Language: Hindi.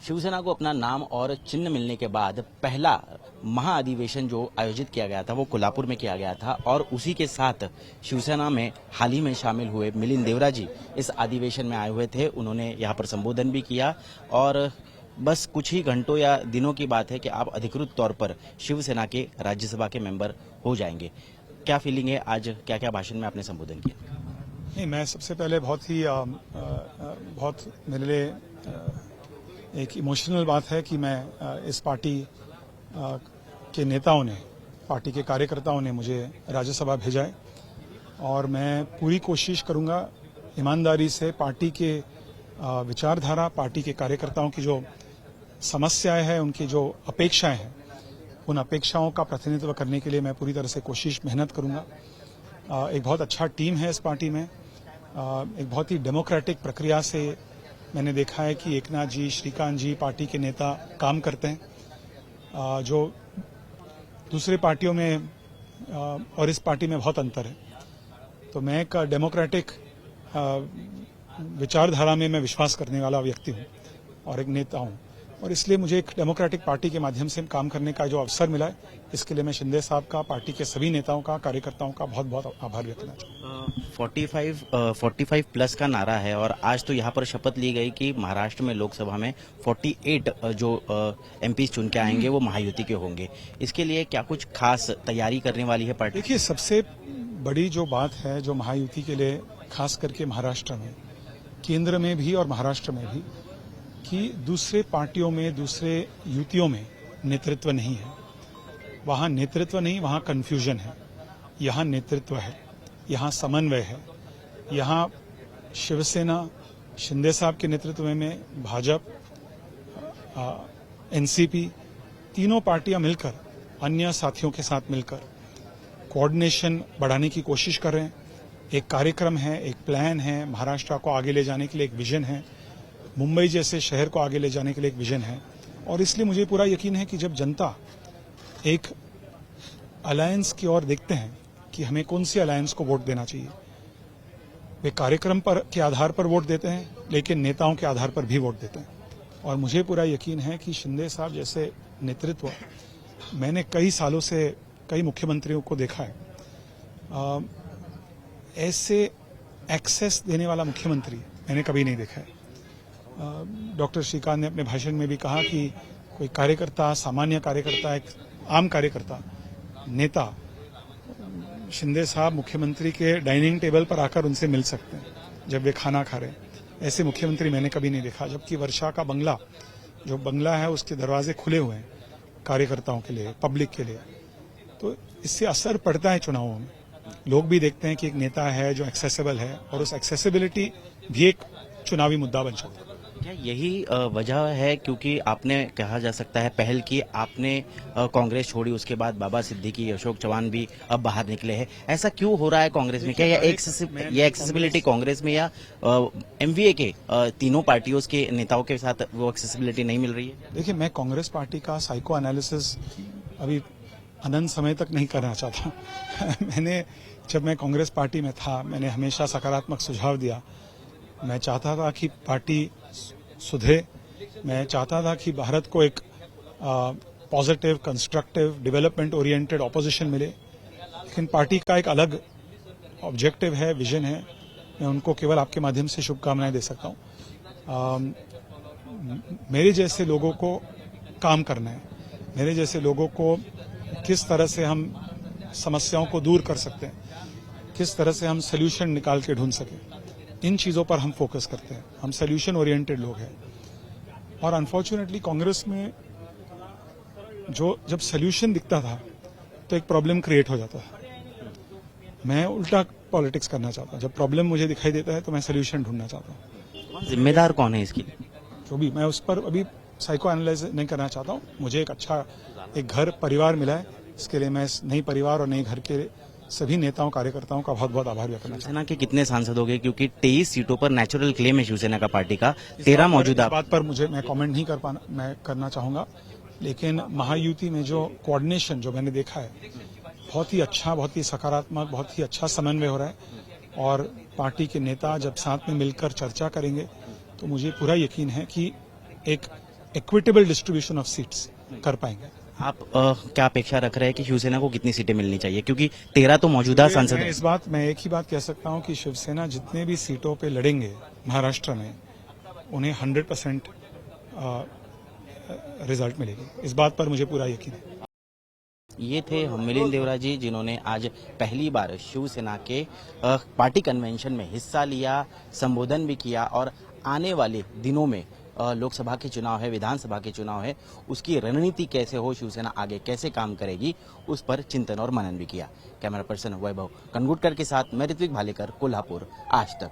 शिवसेना को अपना नाम और चिन्ह मिलने के बाद पहला महाअधिवेशन जो आयोजित किया गया था वो कोल्हापुर में किया गया था और उसी के साथ शिवसेना में हाल ही में शामिल हुए मिलिंद देवरा जी इस अधिवेशन में आए हुए थे। उन्होंने यहाँ पर संबोधन भी किया और बस कुछ ही घंटों या दिनों की बात है कि आप अधिकृत तौर पर शिवसेना के राज्यसभा के मेंबर हो जाएंगे। क्या फीलिंग है, आज क्या क्या भाषण में आपने संबोधन किया? नहीं, मैं सबसे पहले बहुत मेरे लिए एक इमोशनल बात है कि मैं इस पार्टी के नेताओं ने, पार्टी के कार्यकर्ताओं ने मुझे राज्यसभा भेजा है और मैं पूरी कोशिश करूंगा ईमानदारी से पार्टी के विचारधारा, पार्टी के कार्यकर्ताओं की जो समस्याएं हैं, उनकी जो अपेक्षाएं हैं, उन अपेक्षाओं का प्रतिनिधित्व करने के लिए मैं पूरी तरह से मेहनत करूंगा। एक बहुत अच्छा टीम है इस पार्टी में। एक बहुत ही डेमोक्रेटिक प्रक्रिया से मैंने देखा है कि एकनाथ जी, श्रीकांत जी, पार्टी के नेता काम करते हैं, जो दूसरे पार्टियों में और इस पार्टी में बहुत अंतर है। तो मैं एक डेमोक्रेटिक विचारधारा में मैं विश्वास करने वाला व्यक्ति हूं और एक नेता हूं, और इसलिए मुझे एक डेमोक्रेटिक पार्टी के माध्यम से काम करने का जो अवसर मिला है, इसके लिए मैं शिंदे साहब का, पार्टी के सभी नेताओं का, कार्यकर्ताओं का बहुत बहुत आभार व्यक्त करना चाहता हूँ। 45 प्लस का नारा है और आज तो यहाँ पर शपथ ली गई कि महाराष्ट्र में लोकसभा में 48 जो एमपी चुन के आएंगे वो महायुति के होंगे। इसके लिए क्या कुछ खास तैयारी करने वाली है पार्टी? देखिए, सबसे बड़ी जो बात है जो महायुति के लिए, खास करके महाराष्ट्र में, केंद्र में भी और महाराष्ट्र में भी, कि दूसरे पार्टियों में, दूसरे युतियों में नेतृत्व नहीं है। वहां नेतृत्व नहीं, वहां कंफ्यूजन है। यहां नेतृत्व है, यहां समन्वय है। यहां शिवसेना, शिंदे साहब के नेतृत्व में भाजपा, एनसीपी, तीनों पार्टियां मिलकर, अन्य साथियों के साथ मिलकर कोऑर्डिनेशन बढ़ाने की कोशिश कर रहे हैं। एक कार्यक्रम है, एक प्लान है, महाराष्ट्र को आगे ले जाने के लिए एक विजन है, मुंबई जैसे शहर को आगे ले जाने के लिए एक विजन है। और इसलिए मुझे पूरा यकीन है कि जब जनता एक अलायंस की ओर देखते हैं कि हमें कौन सी अलायंस को वोट देना चाहिए, वे कार्यक्रम के आधार पर वोट देते हैं, लेकिन नेताओं के आधार पर भी वोट देते हैं। और मुझे पूरा यकीन है कि शिंदे साहब जैसे नेतृत्व, मैंने कई सालों से कई मुख्यमंत्रियों को देखा है, ऐसे एक्सेस देने वाला मुख्यमंत्री मैंने कभी नहीं देखा है। डॉक्टर श्रीकांत ने अपने भाषण में भी कहा कि कोई कार्यकर्ता, सामान्य कार्यकर्ता, एक आम कार्यकर्ता, नेता, शिंदे साहब मुख्यमंत्री के डाइनिंग टेबल पर आकर उनसे मिल सकते हैं जब वे खाना खा रहे हैं। ऐसे मुख्यमंत्री मैंने कभी नहीं देखा। जबकि वर्षा का बंगला, जो बंगला है, उसके दरवाजे खुले हुए हैं कार्यकर्ताओं के लिए, पब्लिक के लिए। तो इससे असर पड़ता है चुनावों में। लोग भी देखते हैं कि एक नेता है जो एक्सेसिबल है, और उस एक्सेसिबिलिटी भी एक चुनावी मुद्दा बन सकता है। क्या यही वजह है क्योंकि आपने, कहा जा सकता है, पहल की, आपने कांग्रेस छोड़ी, उसके बाद बाबा सिद्दीकी, अशोक चौहान भी अब बाहर निकले हैं? ऐसा क्यों हो रहा है कांग्रेस में? क्या ये एक्सेसिबिलिटी कांग्रेस में या एमवीए के तीनों पार्टियों के नेताओं के साथ वो एक्सेसिबिलिटी नहीं मिल रही है? देखिए, मैं कांग्रेस पार्टी का साइको एनालिसिस अभी अनंत समय तक नहीं करना चाहता। जब मैं कांग्रेस पार्टी में था, मैंने हमेशा सकारात्मक सुझाव दिया। मैं चाहता था कि पार्टी सुधरे, मैं चाहता था कि भारत को एक positive, constructive, development oriented opposition मिले। लेकिन पार्टी का एक अलग ऑब्जेक्टिव है, विजन है। मैं उनको केवल आपके माध्यम से शुभकामनाएं दे सकता हूं। मेरे जैसे लोगों को काम करना है, मेरे जैसे लोगों को किस तरह से हम समस्याओं को दूर कर सकते हैं, किस तरह से हम सोल्यूशन निकाल के ढूंढ सकें, इन चीजों पर हम फोकस करते हैं। हम सोल्यूशन ओरिएंटेड लोग हैं। और अनफॉर्चुनेटली कांग्रेस में जब सोल्यूशन दिखता था तो एक प्रॉब्लम क्रिएट हो जाता था। मैं उल्टा पॉलिटिक्स करना चाहता हूं। जब प्रॉब्लम मुझे दिखाई देता है तो मैं सोल्यूशन ढूंढना चाहता हूं। जिम्मेदार कौन है इसकी? जो भी, मैं उस पर अभी साइको एनालाइज नहीं करना चाहता हूं। मुझे एक अच्छा एक घर परिवार मिला है, इसके लिए मैं नई परिवार और नई घर के सभी नेताओं, कार्यकर्ताओं का बहुत बहुत आभार व्यक्त करना चाहता हूं। शिवसेना के कितने सांसद हो गए? क्योंकि 23 सीटों पर नेचुरल क्लेम है शिवसेना का, पार्टी का 13 मौजूदा। बात पर मैं कमेंट नहीं मैं करना चाहूंगा। लेकिन महायुति में जो कोऑर्डिनेशन जो मैंने देखा है, बहुत ही अच्छा, बहुत ही सकारात्मक, बहुत ही अच्छा समन्वय हो रहा है। और पार्टी के नेता जब साथ में मिलकर चर्चा करेंगे तो मुझे पूरा यकीन है कि एक इक्विटेबल डिस्ट्रीब्यूशन ऑफ सीट्स कर पाएंगे। आप क्या अपेक्षा रख रहे हैं कि शिवसेना को कितनी सीटें मिलनी चाहिए, क्योंकि 13 तो मौजूदा सांसद मैं हैं। मैं एक ही बात कह सकता हूं कि शिवसेना जितने भी सीटों पे लड़ेंगे महाराष्ट्र में उन्हें 100% रिजल्ट मिलेगी, इस बात पर मुझे पूरा यकीन है। ये थे मिलिंद देवरा जी, जिन्होंने आज पहली बार शिवसेना के पार्टी कन्वेंशन में हिस्सा लिया, संबोधन भी किया और आने वाले दिनों में लोकसभा के चुनाव है, विधानसभा के चुनाव है, उसकी रणनीति कैसे हो, शिवसेना आगे कैसे काम करेगी, उस पर चिंतन और मनन भी किया। कैमरा पर्सन वैभव कनगुटकर के साथ मैं ऋत्विक भालेकर, कोल्हापुर, आज तक।